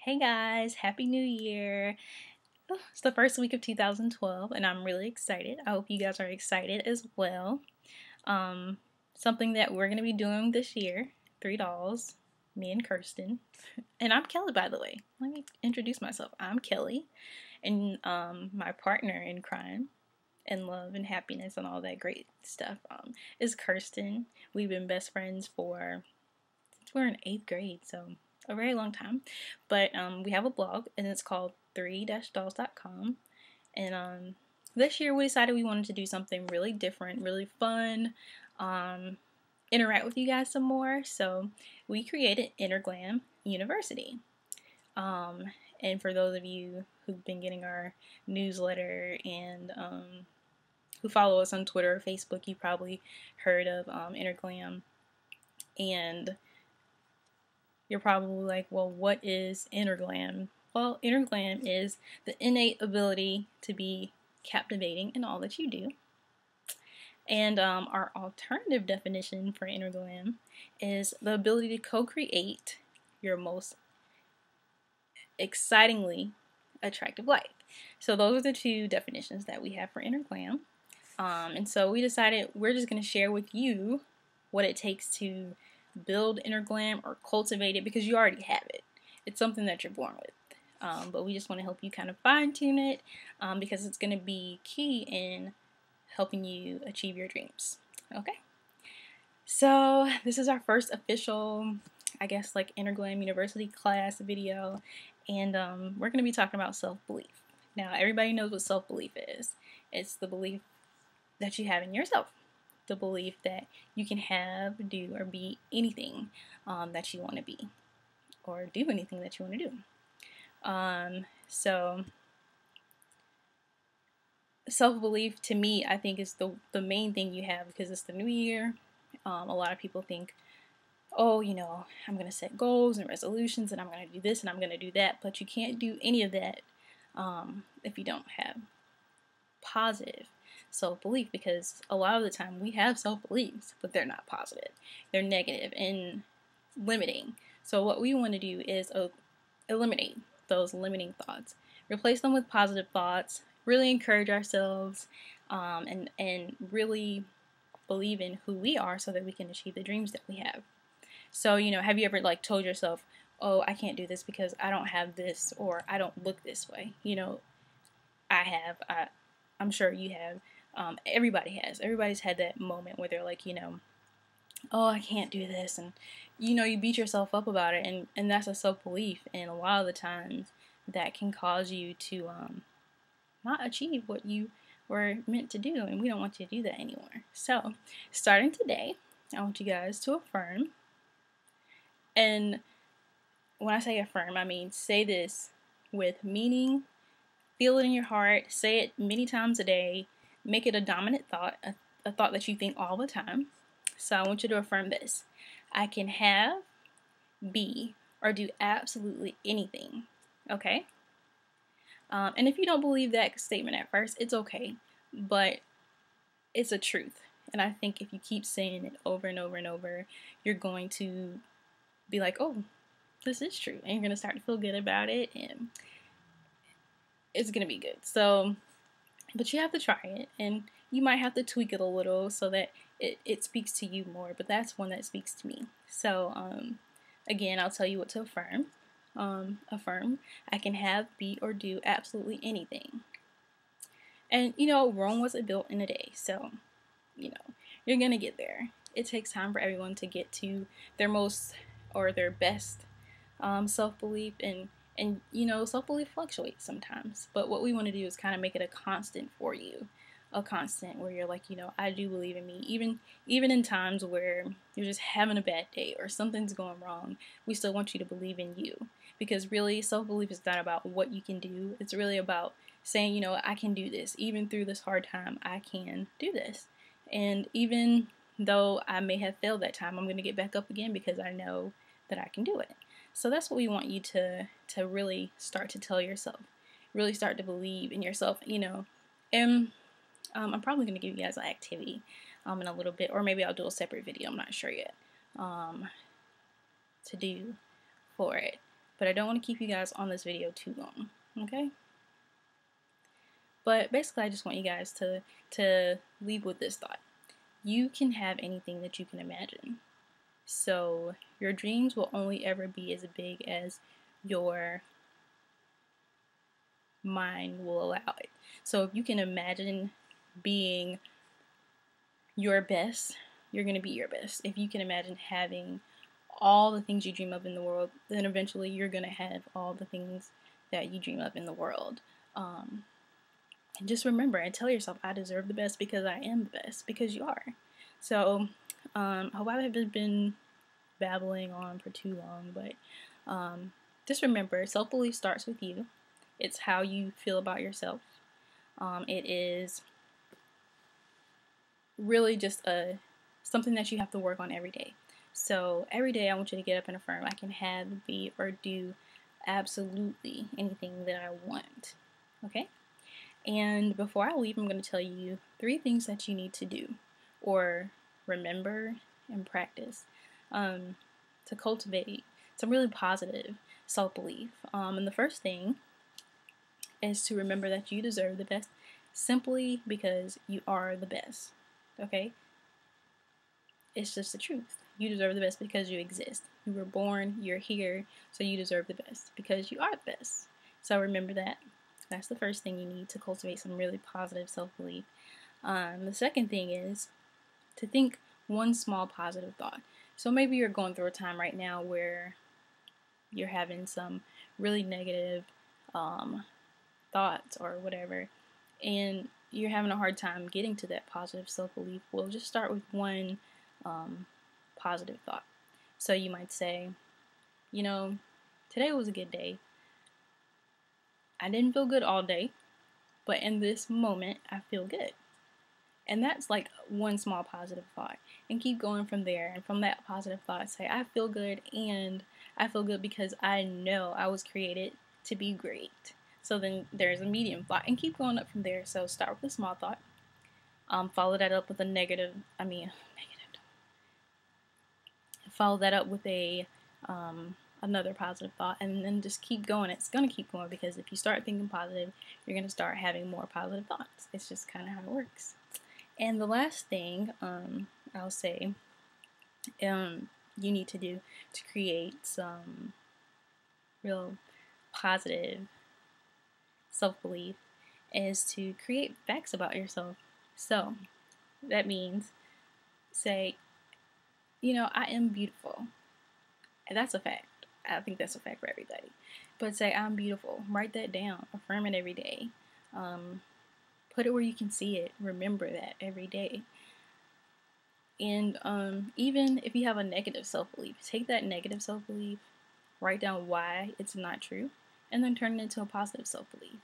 Hey guys, Happy New Year! It's the first week of 2012 and I'm really excited. I hope you guys are excited as well. Um, Something that we're going to be doing this year, 3 dolls, me and Kirsten. And I'm Kelly, by the way. Let me introduce myself. I'm Kelly, and my partner in crime and love and happiness and all that great stuff is Kirsten. We've been best friends since we're in 8th grade, so a very long time. But we have a blog, and it's called 3-dolls.com. And this year we decided we wanted to do something really different, really fun, interact with you guys some more. So we created Inner Glam University. And for those of you who've been getting our newsletter and who follow us on Twitter or Facebook, you probably heard of Inner Glam. And you're probably like, well, what is Inner Glam? Well, Inner Glam is the innate ability to be captivating in all that you do. And our alternative definition for Inner Glam is the ability to co-create your most excitingly attractive life. So those are the two definitions that we have for Inner Glam. And so we decided we're just going to share with you what it takes to build Inner Glam or cultivate it, because you already have it. It's something that you're born with. But we just want to help you kind of fine tune it because it's going to be key in helping you achieve your dreams. Okay? So this is our first official, I guess, like Inner Glam University class video. And we're going to be talking about self-belief. Now, everybody knows what self-belief is. It's the belief that you have in yourself. The belief that you can have, do, or be anything that you want to be, or do anything that you want to do. So self-belief to me, I think, is the main thing you have, because it's the new year. A lot of people think, oh, I'm going to set goals and resolutions and I'm going to do this and I'm going to do that, but you can't do any of that if you don't have positive self-belief, because a lot of the time we have self-beliefs, but they're not positive. They're negative and limiting. So what we want to do is eliminate those limiting thoughts, replace them with positive thoughts, really encourage ourselves, and really believe in who we are so that we can achieve the dreams that we have. So, have you ever told yourself, oh, I can't do this because I don't have this, or I don't look this way? I have. I'm sure you have. Everybody has. Everybody's had that moment where they're like, oh, I can't do this, and you beat yourself up about it, and that's a self-belief, and a lot of the times that can cause you to not achieve what you were meant to do, and we don't want you to do that anymore. So, starting today, I want you guys to affirm, and when I say affirm, I mean say this with meaning. Feel it in your heart. Say it many times a day. Make it a dominant thought, a thought that you think all the time. So I want you to affirm this. I can have, be, or do absolutely anything. Okay? And if you don't believe that statement at first, it's okay. But it's a truth. And I think if you keep saying it over and over and over, you're going to be like, oh, this is true. And you're going to start to feel good about it. And it's going to be good. So, but you have to try it, and you might have to tweak it a little so that it speaks to you more, but that's one that speaks to me. So, again, I'll tell you what to affirm. Affirm, I can have, be, or do absolutely anything. And, Rome wasn't built in a day, so, you're going to get there. It takes time for everyone to get to their most or their best self-belief, and self-belief fluctuates sometimes, but what we want to do is kind of make it a constant for you, a constant where you're like, I do believe in me, even in times where you're just having a bad day or something's going wrong. We still want you to believe in you, because really self-belief is not about what you can do. It's really about saying, I can do this. Even through this hard time, I can do this, and even though I may have failed that time, I'm going to get back up again because I know that I can do it. So that's what we want you to really start to tell yourself. Really start to believe in yourself, And I'm probably going to give you guys an activity in a little bit, or maybe I'll do a separate video. I'm not sure yet to do for it. but I don't want to keep you guys on this video too long, okay? But basically, I just want you guys to leave with this thought. You can have anything that you can imagine. So your dreams will only ever be as big as your mind will allow it. So if you can imagine being your best, you're going to be your best. If you can imagine having all the things you dream of in the world, then eventually you're going to have all the things that you dream of in the world. And just remember and tell yourself, I deserve the best because I am the best, because you are. So I hope I haven't been babbling on for too long, but just remember, self-belief starts with you. It's how you feel about yourself. It is really just something that you have to work on every day. So every day I want you to get up and affirm, I can have, be, or do absolutely anything that I want. Okay? And before I leave, I'm going to tell you 3 things that you need to do or remember and practice to cultivate some really positive self-belief. And the first thing is to remember that you deserve the best simply because you are the best. Okay? It's just the truth. You deserve the best because you exist. You were born, you're here, so you deserve the best because you are the best. So remember that. That's the first thing you need to cultivate some really positive self-belief. The second thing is to think one small positive thought. So maybe you're going through a time right now where you're having some really negative thoughts or whatever, and you're having a hard time getting to that positive self-belief. Well, just start with one positive thought. So you might say, you know, today was a good day. I didn't feel good all day, but in this moment, I feel good. And that's like one small positive thought. And keep going from there. And from that positive thought, say, I feel good, and I feel good because I know I was created to be great. So then there's a medium thought, and keep going up from there. So start with a small thought. Follow that up with a follow that up with a another positive thought, and then just keep going. It's going to keep going because if you start thinking positive, you're going to start having more positive thoughts. It's just kind of how it works. And the last thing I'll say you need to do to create some real positive self-belief is to create facts about yourself. So that means say, you know, I am beautiful. And that's a fact. I think that's a fact for everybody. But say, I'm beautiful. Write that down. Affirm it every day. Put it where you can see it. Remember that every day. And even if you have a negative self-belief, take that negative self-belief, write down why it's not true, and then turn it into a positive self-belief.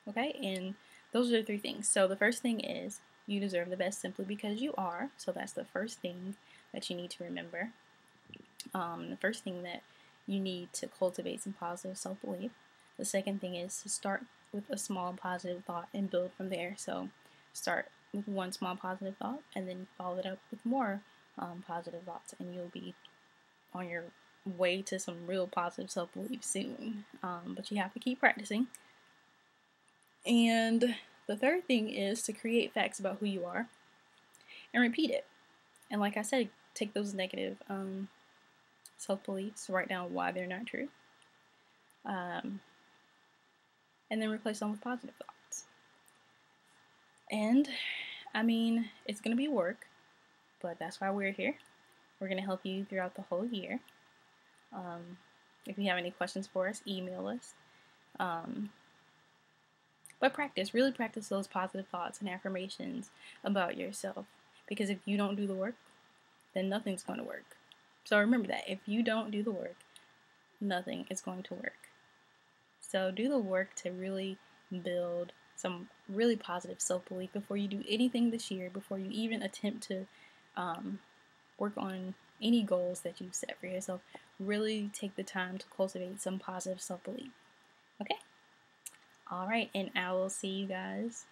Okay? And those are the 3 things. So the first thing is you deserve the best simply because you are. So that's the first thing that you need to remember. The first thing that you need to cultivate some positive self-belief. The second thing is to start with a small positive thought and build from there. So start with one small positive thought and then follow it up with more positive thoughts, and you'll be on your way to some real positive self-belief soon. But you have to keep practicing. And the third thing is to create facts about who you are and repeat it. And like I said, take those negative self-beliefs, write down why they're not true, and then replace them with positive thoughts. And I mean, it's going to be work, but that's why we're here. We're going to help you throughout the whole year. If you have any questions for us, email us. But really practice those positive thoughts and affirmations about yourself, because if you don't do the work, then nothing's going to work. So remember that. If you don't do the work, nothing is going to work. So do the work to really build some really positive self-belief before you do anything this year, before you even attempt to work on any goals that you've set for yourself. Really take the time to cultivate some positive self-belief. Okay? All right, and I will see you guys